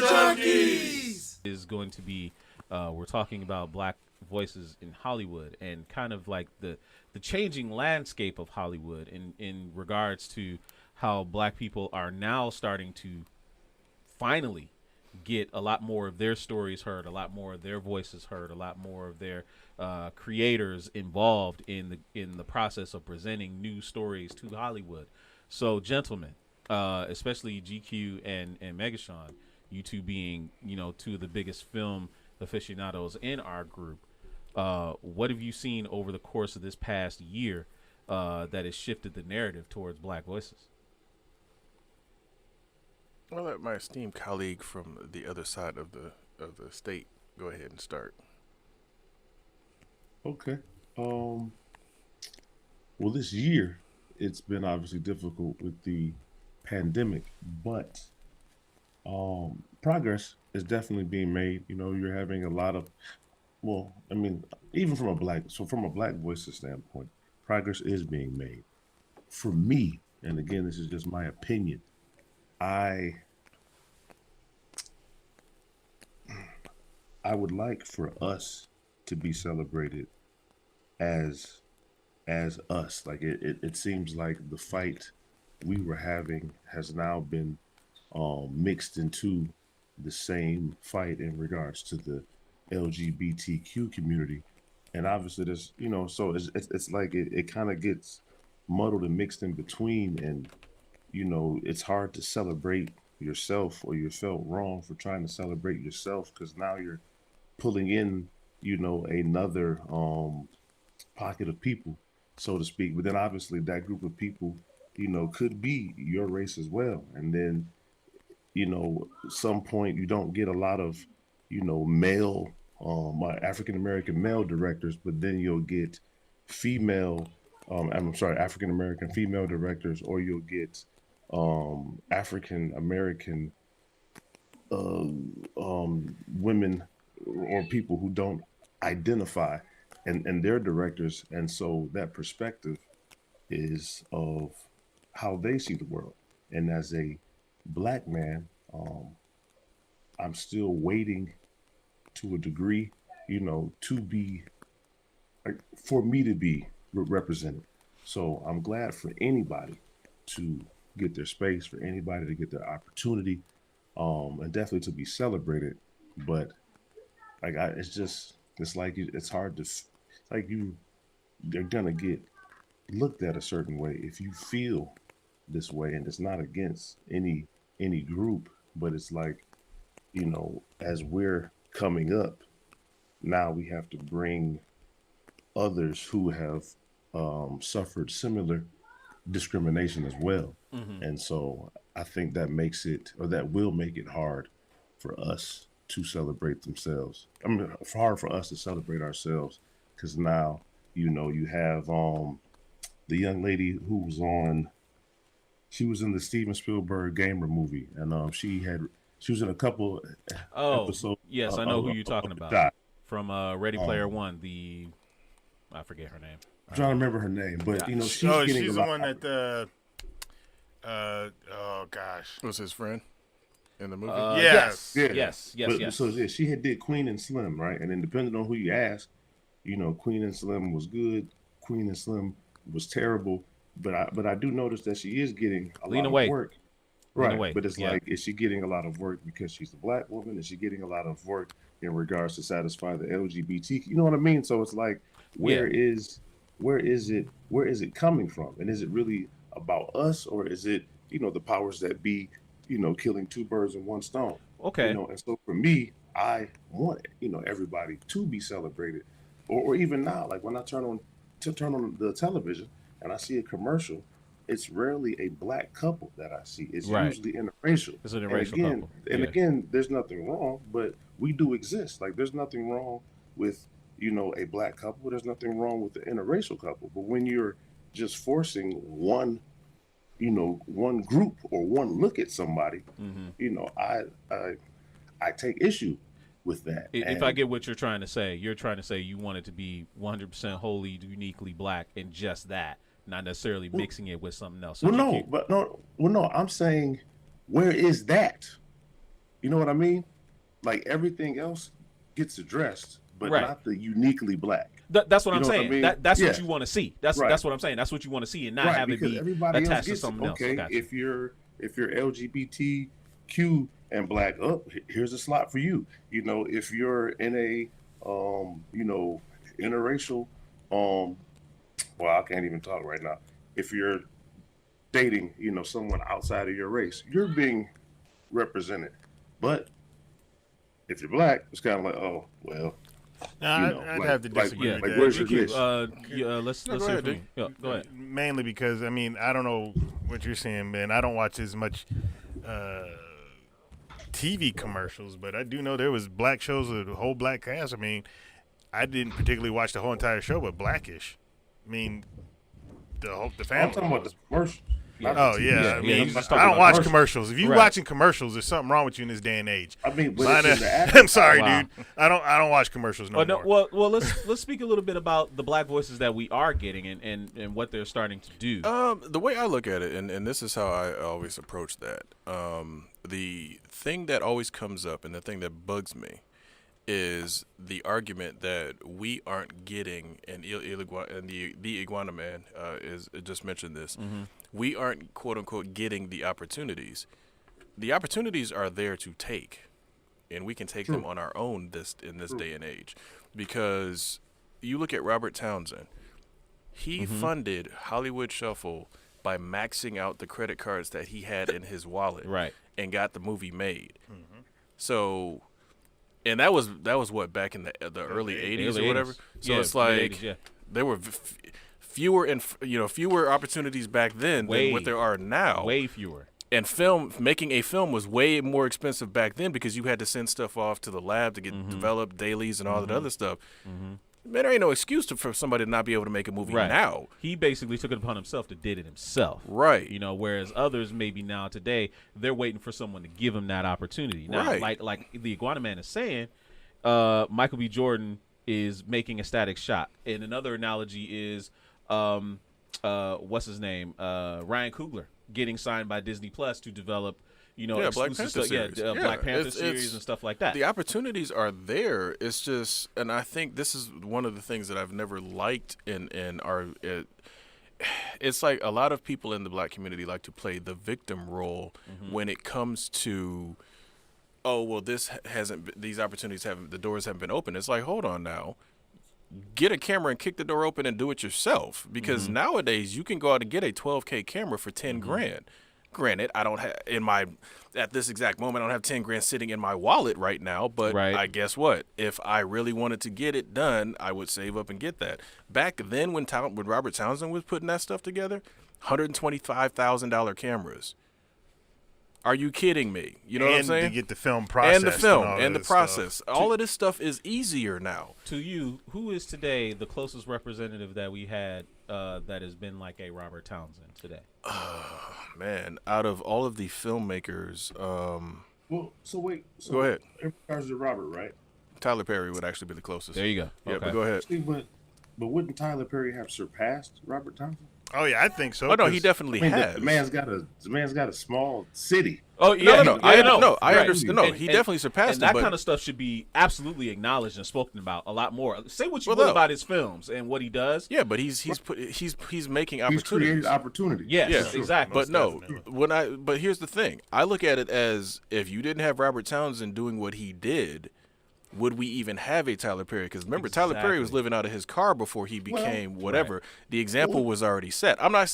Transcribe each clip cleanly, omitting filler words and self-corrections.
Junkies is going to be we're talking about black voices in Hollywood and kind of like the changing landscape of Hollywood in regards to how black people are now starting to finally get a lot more of their stories heard, a lot more of their voices heard, a lot more of their creators involved in the process of presenting new stories to Hollywood. So, gentlemen, especially GQ and Megashawn, you two being two of the biggest film aficionados in our group, what have you seen over the course of this past year that has shifted the narrative towards black voices? I'll let my esteemed colleague from the other side of the state go ahead and start. Okay. Well, this year it's been obviously difficult with the pandemic, but progress is definitely being made. You're having a lot of, well, I mean, even from a black voices standpoint, progress is being made. For me, and again, this is just my opinion. I I would like for us to be celebrated as us. Like it seems like the fight we were having has now been mixed into the same fight in regards to the LGBTQ community, and obviously there's so it's like it kind of gets muddled and mixed in between, and it's hard to celebrate yourself, or you felt wrong for trying to celebrate yourself because now you're pulling in another pocket of people, so to speak. But then obviously that group of people could be your race as well, and then some point you don't get a lot of male African American male directors, but then you'll get female I'm sorry, African American female directors, or you'll get African American women or people who don't identify and they're directors. And so that perspective is of how they see the world. And as a black man, I'm still waiting to a degree, to be, like, for me to be represented. So I'm glad for anybody to get their space, for anybody to get their opportunity, and definitely to be celebrated. But it's like it's hard to, it's like they're gonna get looked at a certain way if you feel this way, and it's not against any group, but it's like, as we're coming up, now we have to bring others who have suffered similar discrimination as well. Mm-hmm. And so I think that makes it, or that will make it hard for us to celebrate themselves. I mean, hard for us to celebrate ourselves, because now, you have the young lady who was she was in the Steven Spielberg Gamer movie, and she was in a couple episodes. Yes, I know who you're talking about. From Ready Player One, I forget her name. I'm trying to remember her name, but she's the one that oh gosh, was his friend in the movie. Yes. So yeah, she had did Queen and Slim, right? And then depending on who you ask, Queen and Slim was good, Queen and Slim was terrible. But I do notice that she is getting a lot of work. Right. But it's like, is she getting a lot of work because she's a black woman? Is she getting a lot of work in regards to satisfy the LGBT? You know what I mean? So it's like, where is it coming from? And is it really about us, or is it, the powers that be, killing two birds with one stone? Okay. And so for me, I want, everybody to be celebrated. Or even now, like when I turn on the television and I see a commercial, it's rarely a black couple that I see. It's usually interracial. It's an interracial couple. And again, there's nothing wrong, but we do exist. Like, there's nothing wrong with, a black couple. There's nothing wrong with the interracial couple. But when you're just forcing one group or one look at somebody, I take issue with that. If I get what you're trying to say you want it to be 100% wholly, uniquely black, and just that, not necessarily mixing it with something else. So no, I'm saying, where is that? You know what I mean? Like everything else gets addressed, but Right. not the uniquely black. That's what You I'm know what I saying. mean? That's Yeah. what you want to see. That's Right. what I'm saying. That's what you want to see, and not Right, have it because be everybody else attached to gets it. something else. Okay, Gotcha. if you're LGBTQ and black, here's a slot for you. You know, if you're in a interracial, well, I can't even talk right now. If you're dating, someone outside of your race, you're being represented. But if you're black, it's kind of like, oh, well, I'd have to disagree with that. where's your GQ, niche? let's No, go hear ahead, from Dick. you. Yeah, go ahead. Mainly because I don't know what you're saying, man. I don't watch as much TV commercials, but I do know there was black shows with a whole black cast. I mean, I didn't particularly watch the whole entire show, but Blackish. I mean, the family. I'm talking about the commercial. Oh yeah, I mean, you just I talking don't about watch commercials. If you're Right. watching commercials, there's something wrong with you in this day and age. I mean, but Mine- it's in the act. I'm sorry, Wow. dude. I don't watch commercials no more. Well, let's speak a little bit about the black voices that we are getting and what they're starting to do. The way I look at it, and this is how I always approach that. The thing that always comes up and the thing that bugs me is the argument that we aren't getting, and the Iguana Man is just mentioned this. We aren't quote unquote getting the opportunities. The opportunities are there to take, and we can take them on our own in this day and age, because you look at Robert Townsend. He funded Hollywood Shuffle by maxing out the credit cards that he had in his wallet, Right. and got the movie made. So, and that was what, back in the early 80s or whatever. 80s. So Yeah, it's like mid-80s, yeah. there were fewer opportunities back then than what there are now. Way fewer. And making a film was way more expensive back then because you had to send stuff off to the lab to get developed, dailies and all that other stuff. Man, there ain't no excuse for somebody to not be able to make a movie Right. now. He basically took it upon himself to did it himself. Right. You know, whereas others maybe now today, they're waiting for someone to give them that opportunity. Now, Right. like the Iguana Man is saying, Michael B. Jordan is making a static shot. And another analogy is what's his name? Ryan Coogler getting signed by Disney Plus to develop, Black exclusive Panther stuff. series. Yeah, Yeah, Black Panther it's- series and stuff like that. The opportunities are there. It's just, and I think this is one of the things that I've never liked in our. It's like a lot of people in the black community like to play the victim role when it comes to, oh well, these opportunities the doors haven't been open. It's like, hold on now. Get a camera and kick the door open and do it yourself, because nowadays you can go out and get a 12K camera for 10 grand. Granted, I don't have at this exact moment, I don't have 10 grand sitting in my wallet right now, but Right. I guess what? If I really wanted to get it done, I would save up and get that. Back then when Robert Townsend was putting that stuff together, $125,000 cameras. Are you kidding me? You know what I'm And saying? to get the film processed. And the film all and the that process. stuff. All of this stuff is easier now. To you, who is today the closest representative that we had that has been like a Robert Townsend today? Man, out of all of the filmmakers, Well, so wait. So Go ahead. In regards to Robert, right? Tyler Perry would actually be the closest. There you go. Yeah, Okay. but go ahead. See, but wouldn't Tyler Perry have surpassed Robert Townsend? Oh yeah, I think so. Oh no, he 'cause definitely I mean, has. the man's got a small city. Oh yeah, No, I understand. No, And- he and- definitely surpassed and him. that But kind of stuff should be absolutely acknowledged and spoken about a lot more. Say what you Well, will no. about his films and what he does. yeah, but he's making He's created opportunities. opportunity. Yes, Yeah. exactly. But no, definitely. but here's the thing. I look at it as, if you didn't have Robert Townsend doing what he did, would we even have a Tyler Perry? Because remember, Tyler Perry was Exactly. living out of his car before he became whatever. Right. The example was already set. I'm not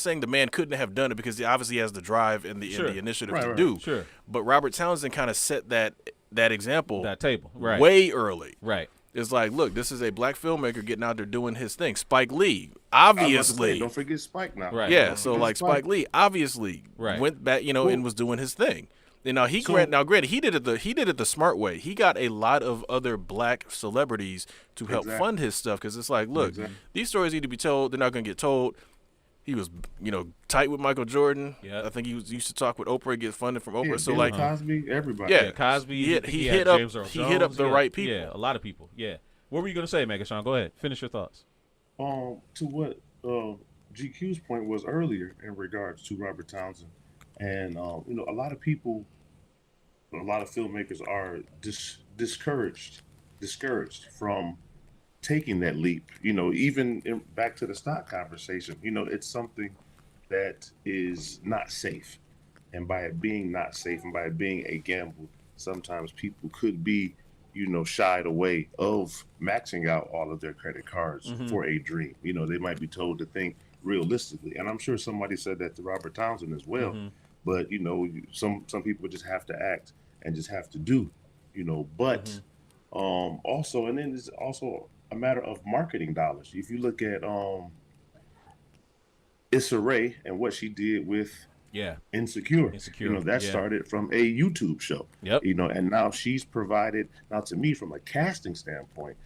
saying the man couldn't have done it, because he obviously has the drive and the Sure. initiative Right, to right. do. Sure. But Robert Townsend kind of set that example that table. Right. way early. Right. It's like, look, this is a black filmmaker getting out there doing his thing. Spike Lee, I was about to say, obviously. don't forget Spike now. Right. Yeah, Don't so forget like Spike Lee obviously Right. went back, and was doing his thing. And now granted, he did it the smart way. He got a lot of other black celebrities to help Exactly. fund his stuff, because it's like, look, Exactly. these stories need to be told. They're not going to get told. He was, tight with Michael Jordan. Yeah. I think he used to talk with Oprah, get funded from Oprah. Yeah, so Bill like, Cosby, everybody. Yeah. Yeah, Cosby. He had hit up- James Earl he hit up Jones, the yeah, right people. Yeah, a lot of people. Yeah. What were you gonna say, Megatron? Go ahead. Finish your thoughts. To what GQ's point was earlier in regards to Robert Townsend, and a lot of people a lot of filmmakers are discouraged from taking that leap. Even back to the stock conversation, it's something that is not safe. And by it being not safe and by it being a gamble, sometimes people could be, shied away of maxing out all of their credit cards for a dream. They might be told to think realistically. And I'm sure somebody said that to Robert Townsend as well. But, some people just have to act and just have to do, but also, and then it's also a matter of marketing dollars. If you look at Issa Rae and what she did with Insecure. That started from a YouTube show. Yep. And now she's provided, now to me, from a casting standpoint,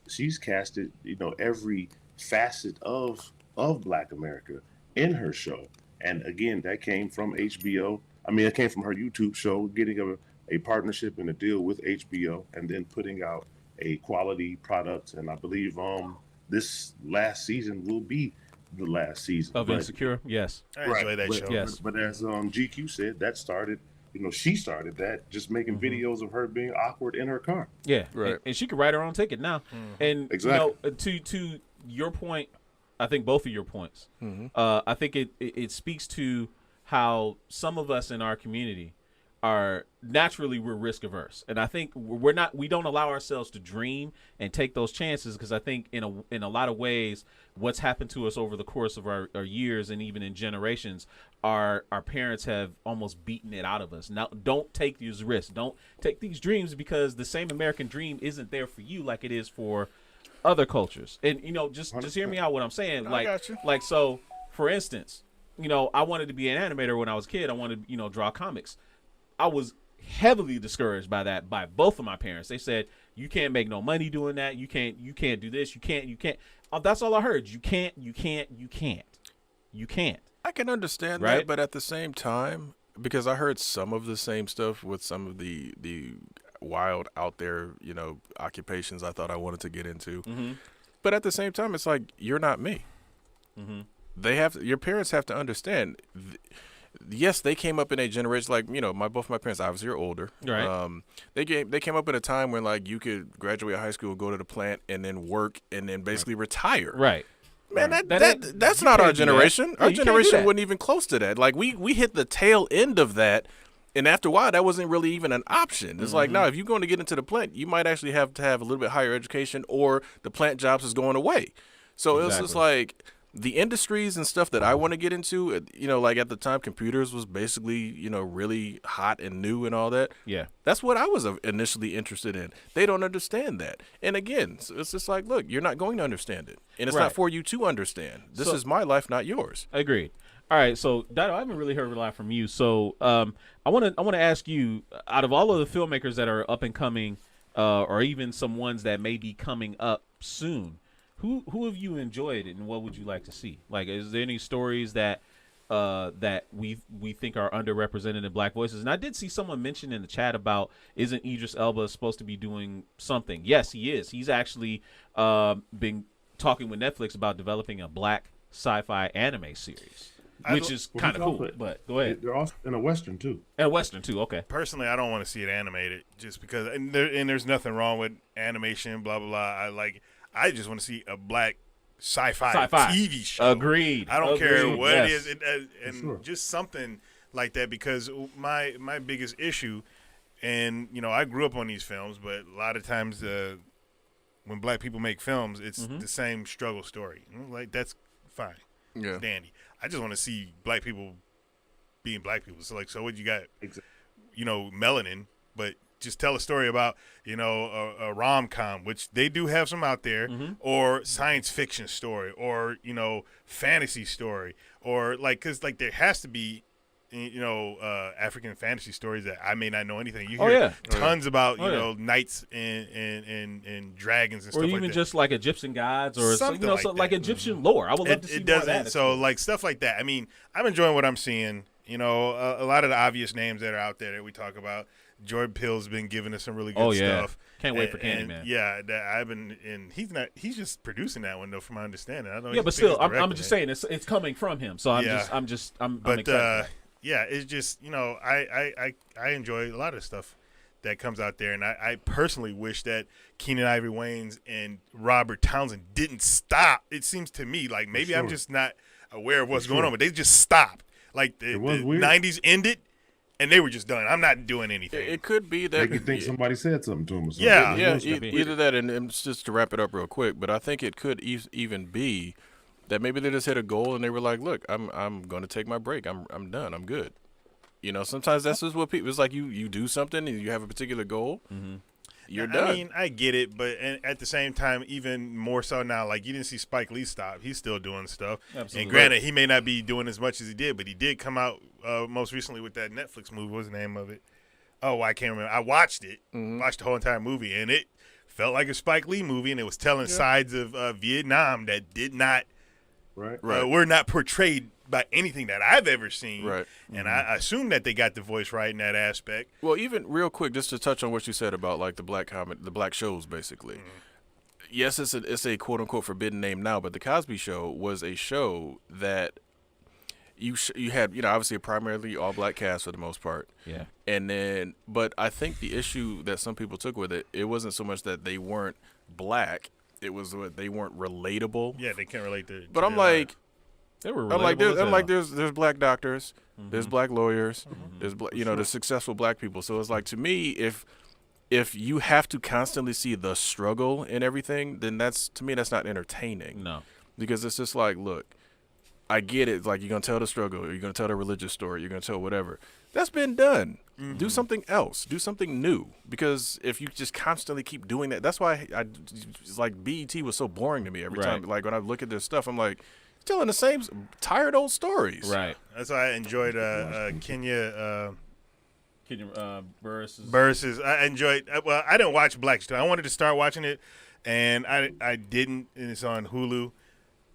she's casted, every facet of Black America in her show. And again, that came from HBO. I mean, it came from her YouTube show, getting a partnership and a deal with HBO, and then putting out a quality product. And I believe this last season will be the last season of Insecure. Yes, I enjoy that show. Yes, but as GQ said, that started. She started that just making videos of her being awkward in her car. Yeah, right. And she could write her own ticket now. And exactly. To your point, I think both of your points. I think it speaks to how some of us in our community are naturally, we're risk averse, and I think we don't allow ourselves to dream and take those chances, because I think in a lot of ways what's happened to us over the course of our years and even in generations, our parents have almost beaten it out of us. Now, don't take these risks, don't take these dreams, because the same American dream isn't there for you like it is for other cultures. And just hear me out what I'm saying. I got you. Like, so for instance, I wanted to be an animator when I was a kid. I wanted to draw comics. I was heavily discouraged by that by both of my parents. They said, you can't make no money doing that. You can't do this. You can't. Oh, that's all I heard. You can't. I can understand right? that, but at the same time, because I heard some of the same stuff with some of the wild out there, occupations I thought I wanted to get into. But at the same time, it's like, you're not me. Your parents have to understand. Yes, they came up in a generation like both my parents obviously are older. Right. They came up in a time when like you could graduate high school, go to the plant, and then work, and then basically retire. Right. Man, that's not our generation. Our generation wasn't even close to that. Like we hit the tail end of that, and after a while, that wasn't really even an option. It's like, no, if you're going to get into the plant, you might actually have to have a little bit higher education, or the plant jobs is going away. So It's just like, the industries and stuff that I want to get into, like at the time, computers was basically, really hot and new and all that. Yeah. That's what I was initially interested in. They don't understand that. And again, it's just like, look, you're not going to understand it. And it's not for you to understand. This is my life, not yours. Agreed. All right. So, Dado, I haven't really heard a lot from you. So I want to ask you, out of all of the filmmakers that are up and coming, or even some ones that may be coming up soon, who have you enjoyed, and what would you like to see? Like, is there any stories that we think are underrepresented in Black voices? And I did see someone mention in the chat about, isn't Idris Elba supposed to be doing something? Yes, he is. He's actually been talking with Netflix about developing a Black sci-fi anime series, which is kind of cool. But go ahead. They're also in a Western too. And Western too. Okay. Personally, I don't want to see it animated, just because, and there's nothing wrong with animation, blah blah blah. I just want to see a Black sci-fi TV show. Agreed. I don't care what yes. it is, and just something like that, because my biggest issue, and I grew up on these films, but a lot of times when Black people make films, it's the same struggle story. Like, that's fine, yeah, dandy. I just want to see Black people being Black people. So what you got, melanin, but just tell a story about, a rom-com, which they do have some out there, or science fiction story, or, fantasy story, or because there has to be, African fantasy stories that I may not know anything. You hear tons about, knights and dragons and stuff like that. Or even just like Egyptian gods, or something like Egyptian lore. I would love to see more of that. So stuff like that. I mean, I'm enjoying what I'm seeing. A lot of the obvious names that are out there that we talk about. Jordan Peele's been giving us some really good stuff. Can't wait for Candyman. Yeah, and he's just producing that one though, from my understanding. I don't but still, I'm just saying it's coming from him. So I'm excited. yeah, it's just, you know, I enjoy a lot of stuff that comes out there, and I personally wish that Keenan Ivory Wayans and Robert Townsend didn't stop. It seems to me like maybe I'm just not aware of what's going on, but they just stopped. Like the 90s ended, and they were just done. I'm not doing anything. It could be that you think somebody said something to them or something. Yeah. Either that, and just to wrap it up real quick, but I think it could even be that maybe they just hit a goal and they were like, look, I'm going to take my break. I'm done. I'm good. You know, sometimes that's just what people, it's like you do something and you have a particular goal. Mm-hmm. You're done. I mean, I get it, but at the same time, even more so now, like you didn't see Spike Lee stop. He's still doing stuff. Absolutely. And granted, he may not be doing as much as he did, but he did come out most recently with that Netflix movie. What was the name of it? Oh, I can't remember. I watched it, watched the whole entire movie, and it felt like a Spike Lee movie, and it was telling sides of Vietnam that did not, were not portrayed by anything that I've ever seen. Right. And I assume that they got the voice right in that aspect. Well, even real quick, just to touch on what you said about like the black shows, basically. Yes, it's a quote unquote forbidden name now, but the Cosby Show was a show that you had, you know, obviously a primarily all black cast for the most part. Yeah. And then, but I think the issue that some people took with it, it wasn't so much that they weren't black, it was that they weren't relatable. Yeah, they can't relate to. But I'm like. They were There's black doctors, there's black lawyers, there's there's successful black people. So it's like, to me, if you have to constantly see the struggle and everything, then that's not entertaining. No, because it's just like, look, I get it. Like, you're gonna tell the struggle, or you're gonna tell the religious story, you're gonna tell whatever. That's been done. Do something else. Do something new. Because if you just constantly keep doing that, that's why it's like BET was so boring to me every time. Like when I look at this stuff, I'm like, telling the same tired old stories. Right. That's why I enjoyed Kenya Burris'. I enjoyed. Well, I didn't watch Black Stone. I wanted to start watching it, and I didn't. And it's on Hulu,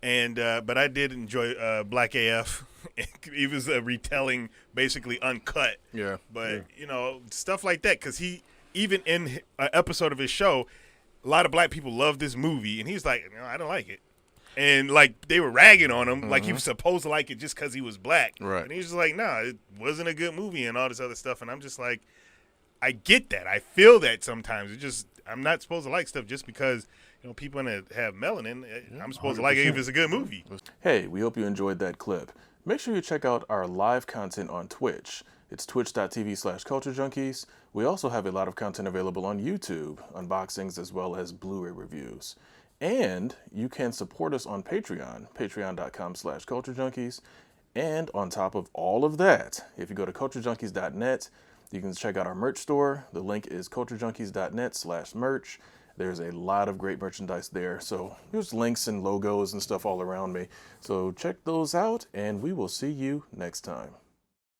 and but I did enjoy Black AF. It was a retelling, basically uncut. Yeah. But you know, stuff like that, because he even in an episode of his show, a lot of black people love this movie, and he's like, no, I don't like it. And, like, they were ragging on him like he was supposed to like it just because he was black. Right. And he's just like, nah, it wasn't a good movie and all this other stuff. And I'm just like, I get that. I feel that sometimes. It's just, I'm not supposed to like stuff just because, you know, people that have melanin, I'm supposed 100%. To like it if it's a good movie. Hey, we hope you enjoyed that clip. Make sure you check out our live content on Twitch. It's twitch.tv/culturejunkies. We also have a lot of content available on YouTube, unboxings as well as Blu-ray reviews. And you can support us on Patreon, patreon.com/culturejunkies. And on top of all of that, if you go to culturejunkies.net, you can check out our merch store. The link is culturejunkies.net/merch. There's a lot of great merchandise there. So there's links and logos and stuff all around me. So check those out, and we will see you next time.